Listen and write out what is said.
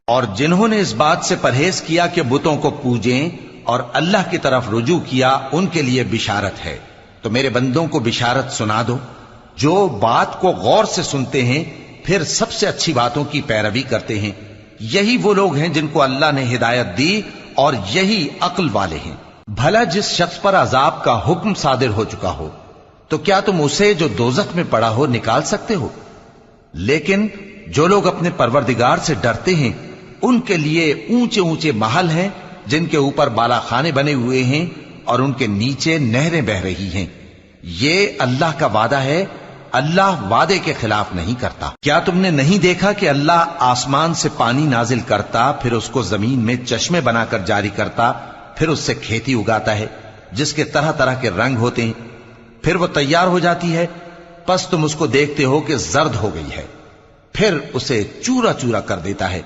اور جنہوں نے اس بات سے پرہیز کیا کہ بتوں کو پوجیں اور اللہ کی طرف رجوع کیا، ان کے لیے بشارت ہے۔ تو میرے بندوں کو بشارت سنا دو جو بات کو غور سے سنتے ہیں پھر سب سے اچھی باتوں کی پیروی کرتے ہیں، یہی وہ لوگ ہیں جن کو اللہ نے ہدایت دی اور یہی عقل والے ہیں۔ بھلا جس شخص پر عذاب کا حکم صادر ہو چکا ہو تو کیا تم اسے جو دوزخ میں پڑا ہو نکال سکتے ہو؟ لیکن جو لوگ اپنے پروردگار سے ڈرتے ہیں ان کے لیے اونچے اونچے محل ہیں جن کے اوپر بالا خانے بنے ہوئے ہیں اور ان کے نیچے نہریں بہ رہی ہیں۔ یہ اللہ کا وعدہ ہے، اللہ وعدے کے خلاف نہیں کرتا۔ کیا تم نے نہیں دیکھا کہ اللہ آسمان سے پانی نازل کرتا، پھر اس کو زمین میں چشمے بنا کر جاری کرتا، پھر اس سے کھیتی اگاتا ہے جس کے طرح طرح کے رنگ ہوتے ہیں، پھر وہ تیار ہو جاتی ہے، پس تم اس کو دیکھتے ہو کہ زرد ہو گئی ہے، پھر اسے چورا چورا کر دیتا ہے۔